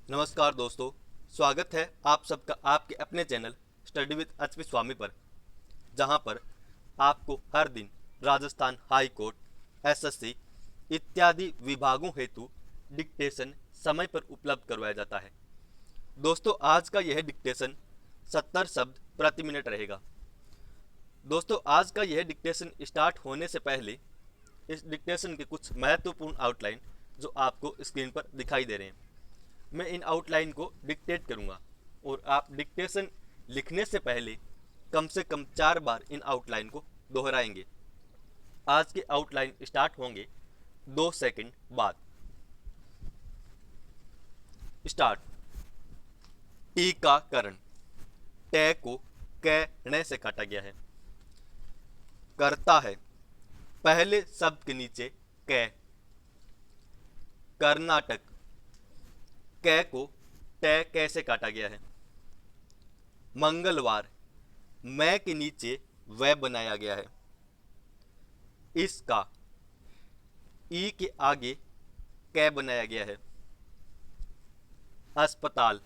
नमस्कार दोस्तों। स्वागत है आप सबका आपके अपने चैनल स्टडी विद एचपी स्वामी पर, जहां पर आपको हर दिन राजस्थान हाई कोर्ट, एसएससी इत्यादि विभागों हेतु डिक्टेशन समय पर उपलब्ध करवाया जाता है। दोस्तों, आज का यह डिक्टेशन 70 शब्द प्रति मिनट रहेगा। दोस्तों, आज का यह डिक्टेशन स्टार्ट होने से पहले इस डिक्टेशन के कुछ महत्वपूर्ण आउटलाइन जो आपको स्क्रीन पर दिखाई दे रहे हैं, मैं इन आउटलाइन को डिक्टेट करूंगा और आप डिक्टेशन लिखने से पहले कम से कम 4 बार इन आउटलाइन को दोहराएंगे। आज के आउटलाइन स्टार्ट होंगे 2 सेकंड बाद। स्टार्ट। टीकाकरण। ट को कहने से काटा गया है। करता है, पहले शब्द के नीचे क। कर्नाटक, कै को ट कैसे काटा गया है। मंगलवार, मैं के नीचे वह बनाया गया है। इसका, ई के आगे कै बनाया गया है। अस्पताल,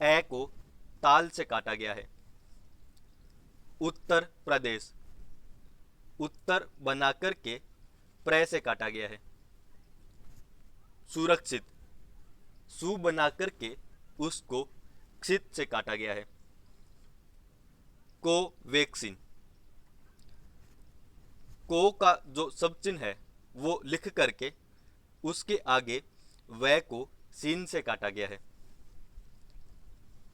ए को ताल से काटा गया है। उत्तर प्रदेश, उत्तर बनाकर के प्र से काटा गया है। सुरक्षित, सु बनाकर के उसको क्षित से काटा गया है। कोवैक्सीन, को का जो सब चिन्ह है वो लिख करके उसके आगे वह को सीन से काटा गया है।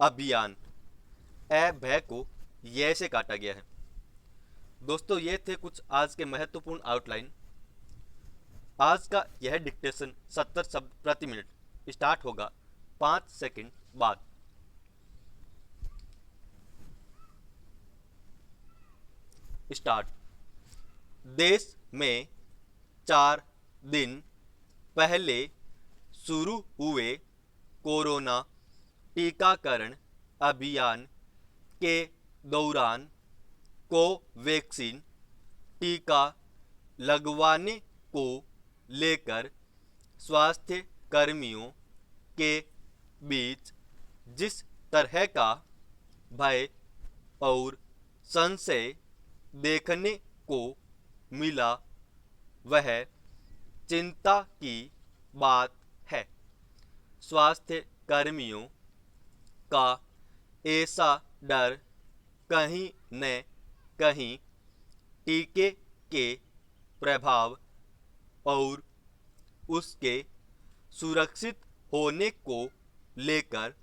अभियान, ए भय को ये से काटा गया है। दोस्तों, ये थे कुछ आज के महत्वपूर्ण आउटलाइन। आज का यह डिक्टेशन 70 शब्द प्रति मिनट स्टार्ट होगा 5 सेकंड बाद। स्टार्ट। देश में 4 दिन पहले शुरू हुए कोरोना टीकाकरण अभियान के दौरान कोवैक्सीन टीका लगवाने को लेकर स्वास्थ्य कर्मियों के बीच जिस तरह का भय और संशय देखने को मिला वह चिंता की बात है। स्वास्थ्य कर्मियों का ऐसा डर कहीं न कहीं टीके के प्रभाव और उसके सुरक्षित होने को लेकर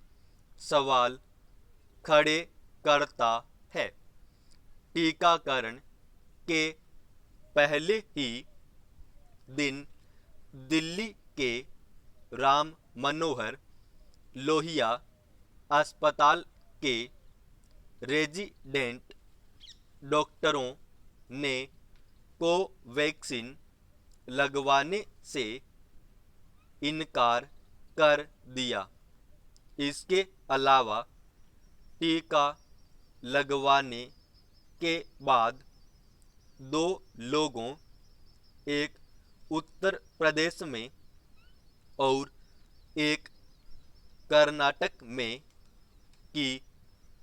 सवाल खड़े करता है। टीकाकरण के पहले ही दिन दिल्ली के राम मनोहर लोहिया अस्पताल के रेजिडेंट डॉक्टरों ने कोवैक्सीन लगवाने से इनकार कर दिया। इसके अलावा टीका लगवाने के बाद 2 लोगों, एक उत्तर प्रदेश में और एक कर्नाटक में की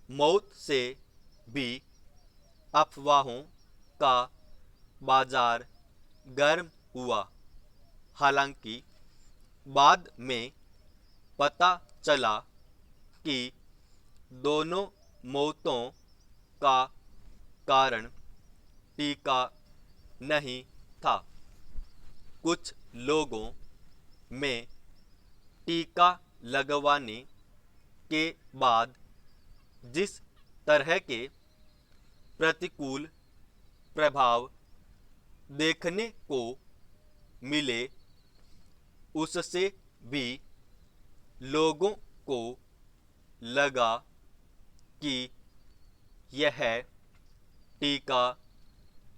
मौत से भी अफवाहों का बाजार गर्म हुआ। हालांकि बाद में पता चला कि दोनों मौतों का कारण टीका नहीं था। कुछ लोगों में टीका लगवाने के बाद जिस तरह के प्रतिकूल प्रभाव देखने को मिले उससे भी लोगों को लगा कि यह टीका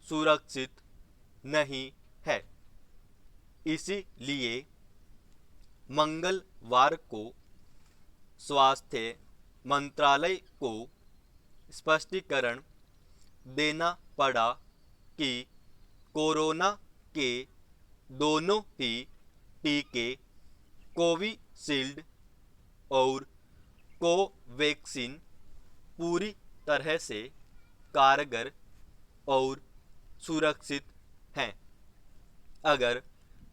सुरक्षित नहीं है। इसीलिए मंगलवार को स्वास्थ्य मंत्रालय को स्पष्टीकरण देना पड़ा कि कोरोना के दोनों ही टीके कोविशील्ड और कोवैक्सीन पूरी तरह से कारगर और सुरक्षित हैं। अगर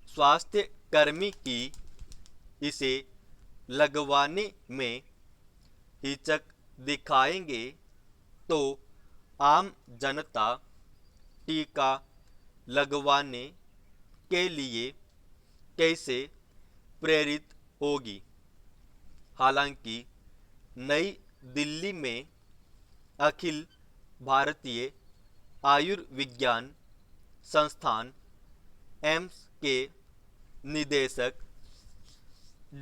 स्वास्थ्य कर्मी की इसे लगवाने में हिचक दिखाएंगे तो आम जनता टीका लगवाने के लिए कैसे प्रेरित होगी। हालांकि नई दिल्ली में अखिल भारतीय आयुर्विज्ञान संस्थान एम्स के निदेशक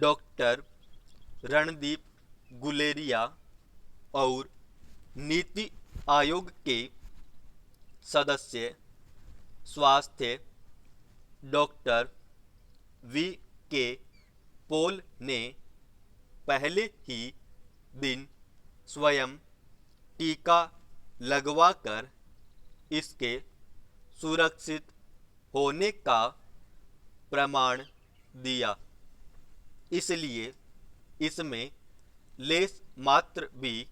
डॉक्टर रणदीप गुलेरिया और नीति आयोग के सदस्य स्वास्थ्य डॉक्टर वी के पॉल ने पहले ही दिन स्वयं टीका लगवाकर इसके सुरक्षित होने का प्रमाण दिया। इसलिए इसमें लेश मात्र भी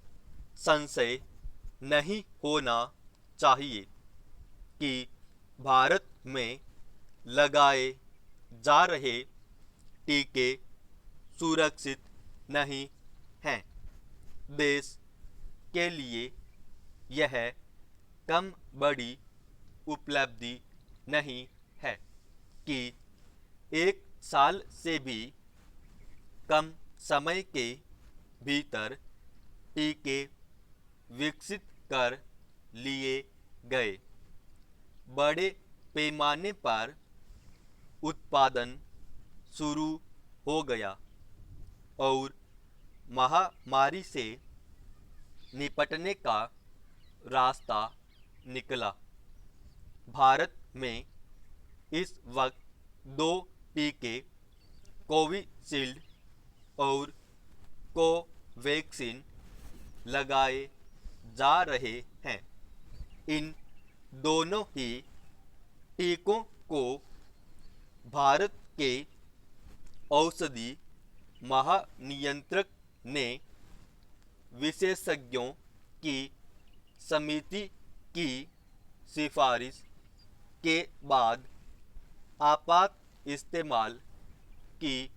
संशय नहीं होना चाहिए कि भारत में लगाए जा रहे टीके सुरक्षित नहीं हैं। देश के लिए यह कम बड़ी उपलब्धि नहीं है कि एक साल से भी कम समय के भीतर टीके विकसित कर लिए गए। बड़े पैमाने पर उत्पादन शुरू हो गया और महामारी से निपटने का रास्ता निकला। भारत में इस वक्त 2 टीके कोविशील्ड और कोवैक्सीन लगाए जा रहे हैं। इन दोनों ही टीकों को भारत के औषधि महानियंत्रक ने विशेषज्ञों की समिति की सिफारिश के बाद आपात इस्तेमाल की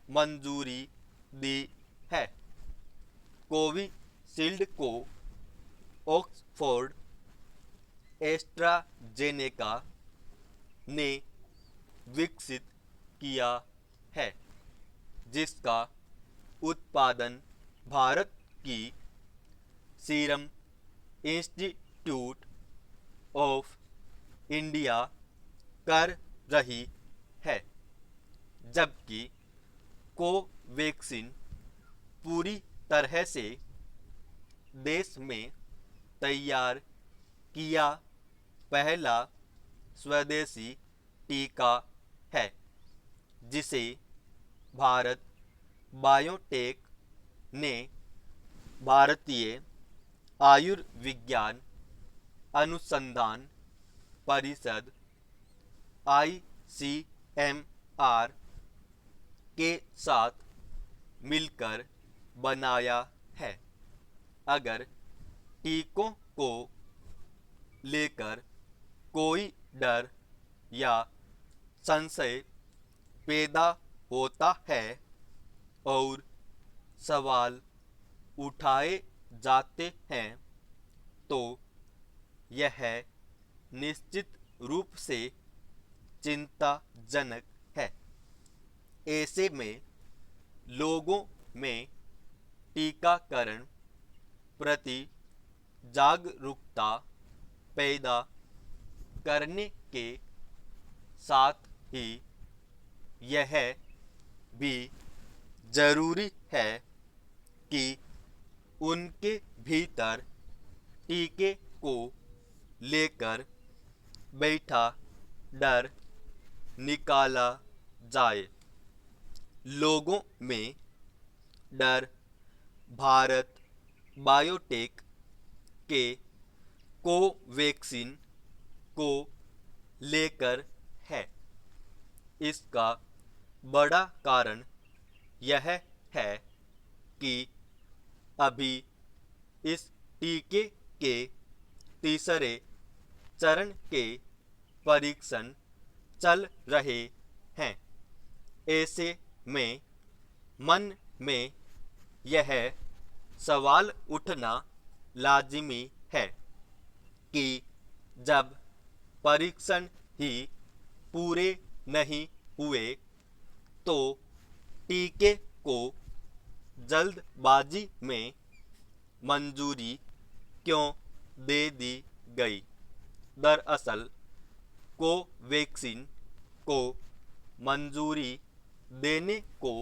मंजूरी दी है। कोविशील्ड को ऑक्सफोर्ड एस्ट्राजेनेका ने विकसित किया है, जिसका उत्पादन भारत की सीरम इंस्टीट्यूट ऑफ इंडिया कर रही है, जबकि कोवैक्सीन पूरी तरह से देश में तैयार किया पहला स्वदेशी टीका है, जिसे भारत बायोटेक ने भारतीय आयुर्विज्ञान अनुसंधान परिषद ICMR के साथ मिलकर बनाया है। अगर टीकों को लेकर कोई डर या संशय पैदा होता है और सवाल उठाए जाते हैं तो यह निश्चित रूप से चिंताजनक है। ऐसे में लोगों में टीकाकरण प्रति जागरूकता पैदा करने के साथ ही यह भी जरूरी है कि उनके भीतर टीके को लेकर बैठा डर निकाला जाए। लोगों में डर भारत बायोटेक के कोवैक्सीन को लेकर है। इसका बड़ा कारण यह है कि अभी इस टीके के तीसरे चरण के परीक्षण चल रहे हैं। ऐसे में मन में यह सवाल उठना लाजिमी है कि जब परीक्षण ही पूरे नहीं हुए तो टीके को जल्दबाजी में मंजूरी क्यों दे दी गई। दरअसल कोवैक्सीन को मंजूरी देने को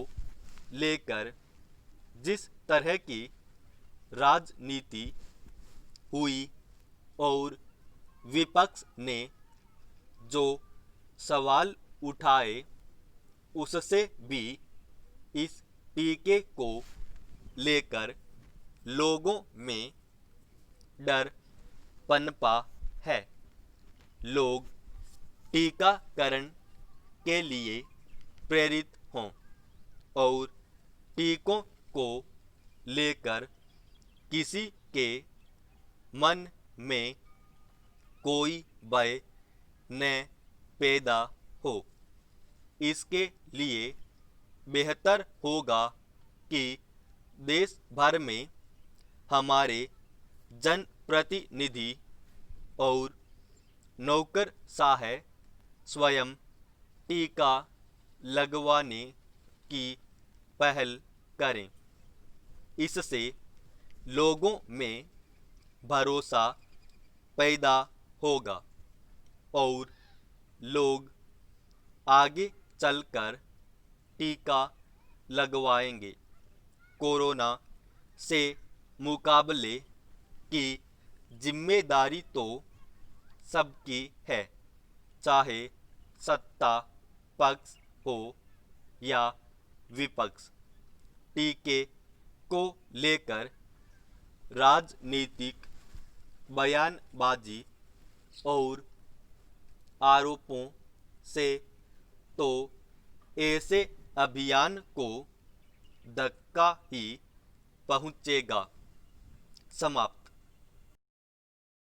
लेकर जिस तरह की राजनीति हुई और विपक्ष ने जो सवाल उठाए, उससे भी इस टीके को लेकर लोगों में डर पनपा है। लोग टीकाकरण के लिए प्रेरित हों और टीकों को लेकर किसी के मन में कोई भय न पैदा हो, इसके लिए बेहतर होगा कि देश भर में हमारे जनप्रतिनिधि और नौकरशाह स्वयं टीका लगवाने की पहल करें। इससे लोगों में भरोसा पैदा होगा और लोग आगे चलकर टीका लगवाएंगे। कोरोना से मुकाबले की जिम्मेदारी तो सबकी है, चाहे सत्ता पक्ष हो या विपक्ष। टीके को लेकर राजनीतिक बयानबाजी और आरोपों से तो ऐसे अभियान को धक्का ही पहुंचेगा। समाप्त।